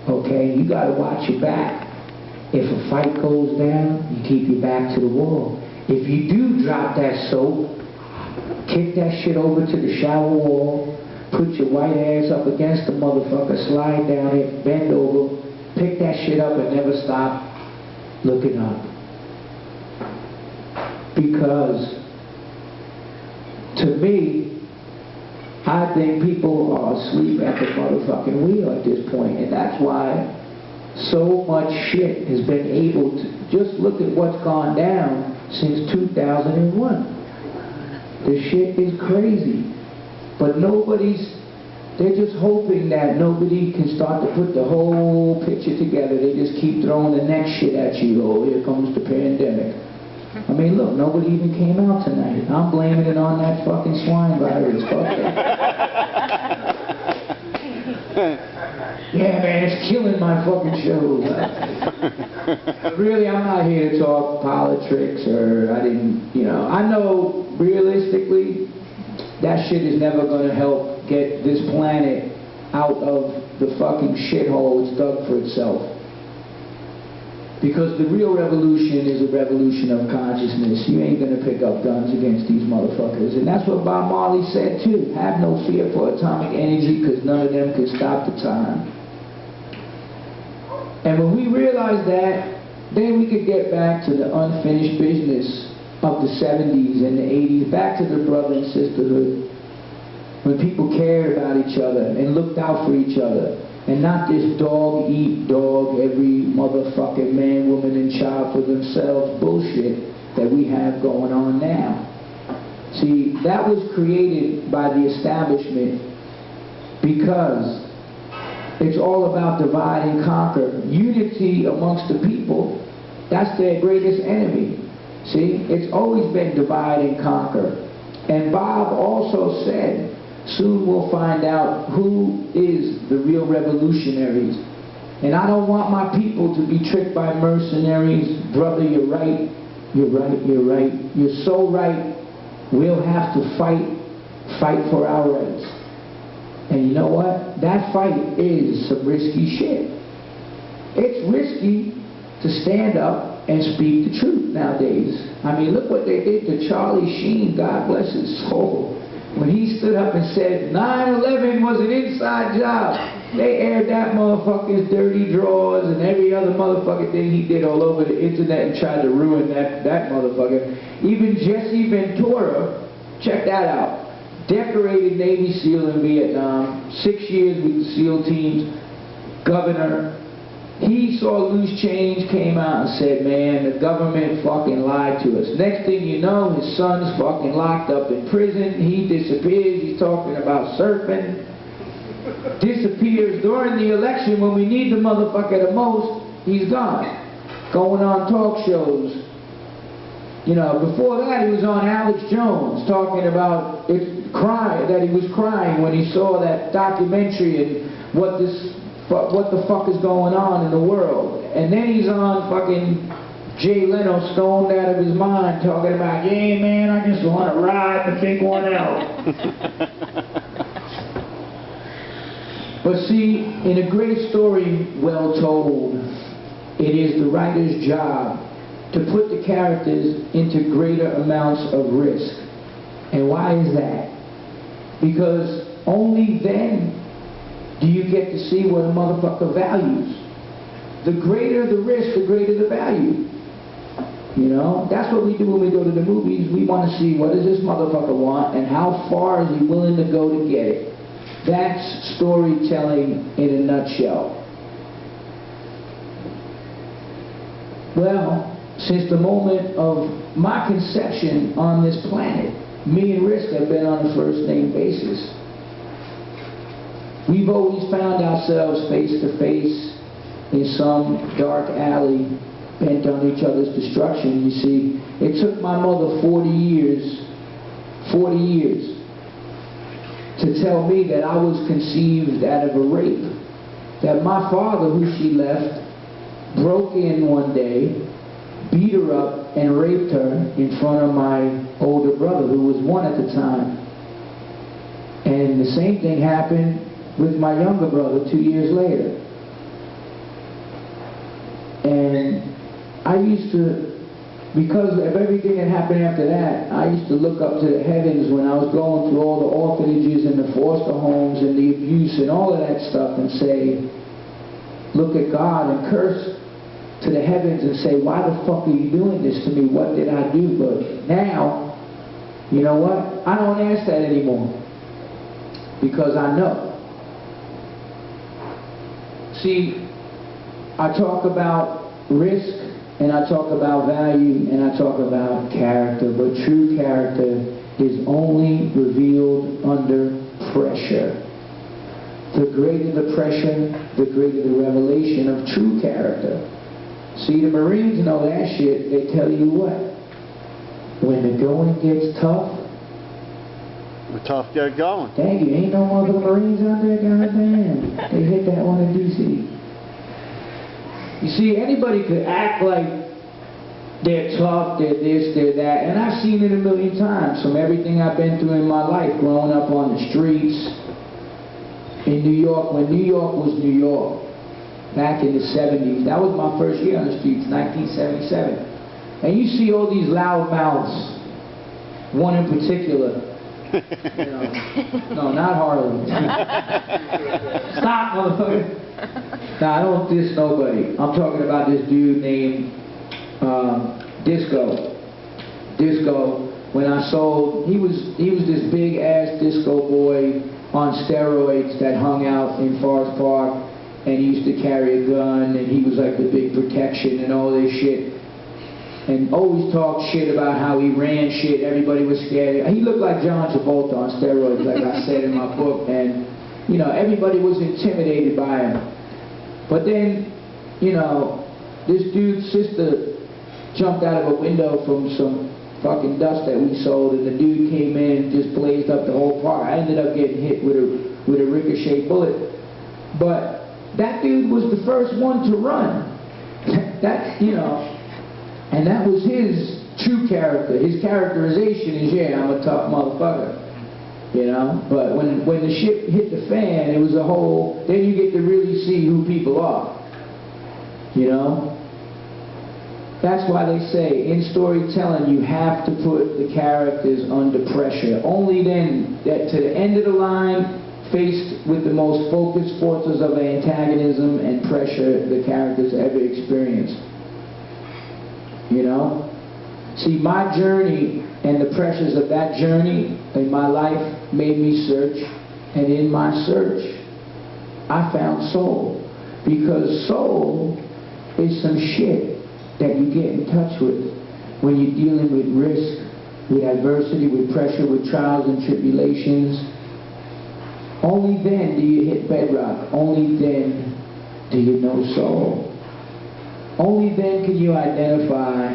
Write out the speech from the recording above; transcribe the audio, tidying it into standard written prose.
Okay? You gotta watch your back. If a fight goes down, you keep your back to the wall. If you do drop that soap, kick that shit over to the shower wall, put your white ass up against the motherfucker, slide down it, bend over, pick that shit up and never stop looking up. Because, to me, I think people are asleep at the motherfucking wheel at this point, and that's why so much shit has been able to, just look at what's gone down since 2001. The shit is crazy. But they're just hoping that nobody can start to put the whole picture together. They just keep throwing the next shit at you. Oh, here comes the pandemic. I mean, look, nobody even came out tonight. I'm blaming it on that fucking swine virus. Fuck that. Yeah, man, it's killing my fucking shows. Really, I'm not here to talk politics or I know realistically that shit is never going to help get this planet out of the fucking shithole it's dug for itself. Because the real revolution is a revolution of consciousness. You ain't gonna pick up guns against these motherfuckers. And that's what Bob Marley said too. Have no fear for atomic energy, because none of them can stop the time. And when we realize that, then we could get back to the unfinished business of the 70s and the 80s, back to the brother and sisterhood, when people cared about each other and looked out for each other. And not this dog eat dog, every motherfucking man, woman, and child for themselves bullshit that we have going on now. See, that was created by the establishment because it's all about divide and conquer. Unity amongst the people, that's their greatest enemy. See, it's always been divide and conquer. And Bob also said, soon we'll find out who is the real revolutionaries. And I don't want my people to be tricked by mercenaries. Brother, you're right. You're right. You're right. You're so right. We'll have to fight for our rights. And you know what? That fight is some risky shit. It's risky to stand up and speak the truth nowadays. I mean, look what they did to Charlie Sheen, God bless his soul. When he stood up and said 9/11 was an inside job, they aired that motherfucker's dirty drawers and every other motherfucking thing he did all over the internet and tried to ruin that motherfucker. Even Jesse Ventura, check that out, decorated Navy SEAL in Vietnam, 6 years with the SEAL teams, governor. He saw loose change, came out and said, man, the government fucking lied to us. Next thing you know, his son's fucking locked up in prison. He disappears. He's talking about surfing. Disappears during the election when we need the motherfucker the most. He's gone. Going on talk shows. You know, before that he was on Alex Jones talking about that he was crying when he saw that documentary and what the fuck is going on in the world. And then he's on fucking Jay Leno, stoned out of his mind, talking about, yeah man, I just want to ride the big one out. But see, in a great story well told, it is the writer's job to put the characters into greater amounts of risk. And why is that? Because only then do you get to see what a motherfucker values. The greater the risk, the greater the value. You know, that's what we do when we go to the movies. We want to see what does this motherfucker want and how far is he willing to go to get it. That's storytelling in a nutshell. Well, since the moment of my conception on this planet, me and Risk have been on a first name basis. We've always found ourselves face to face in some dark alley bent on each other's destruction. You see, it took my mother 40 years to tell me that I was conceived out of a rape. That my father, who she left, broke in one day, beat her up, and raped her in front of my older brother, who was 1 at the time. And the same thing happened with my younger brother 2 years later. I used to, because of everything that happened after that, I used to look up to the heavens when I was going through all the orphanages and the foster homes and the abuse and all of that stuff and say, look at God and curse to the heavens and say, why the fuck are you doing this to me? What did I do? But now, you know what? I don't ask that anymore because I know. See, I talk about risk, and I talk about value, and I talk about character, but true character is only revealed under pressure. The greater the pressure, the greater the revelation of true character. See, the Marines know that shit. They tell you what? When the going gets tough, the tough get going. Dang it, ain't no more Marines out there, goddamn. They hit that one in D.C. You see, anybody could act like they're tough, they're this, they're that, and I've seen it a million times from everything I've been through in my life, growing up on the streets in New York, when New York was New York, back in the 70s. That was my first year on the streets, 1977. And you see all these loud mouths, one in particular. You know, no, not Harlem. Stop, motherfucker. Nah, I don't diss nobody. I'm talking about this dude named Disco. Disco. When I sold, he was this big ass disco boy on steroids that hung out in Forest Park, and he used to carry a gun, and he was like the big protection and all this shit. And always talked shit about how he ran shit, everybody was scared. He looked like John Travolta on steroids, like I said in my book, and, you know, everybody was intimidated by him. But then, you know, this dude's sister jumped out of a window from some fucking dust that we sold, and the dude came in and just blazed up the whole park. I ended up getting hit with a ricochet bullet. But that dude was the first one to run. That, you know, and that was his true character. His characterization is, yeah, I'm a tough motherfucker. You know? But when the shit hit the fan, it was a whole, then you get to really see who people are. You know? That's why they say, in storytelling, you have to put the characters under pressure. Only then, that to the end of the line, faced with the most focused forces of antagonism and pressure the characters ever experienced. You know? See, my journey and the pressures of that journey in my life made me search, and in my search, I found soul. Because soul is some shit that you get in touch with when you're dealing with risk, with adversity, with pressure, with trials and tribulations. Only then do you hit bedrock. Only then do you know soul. Only then can you identify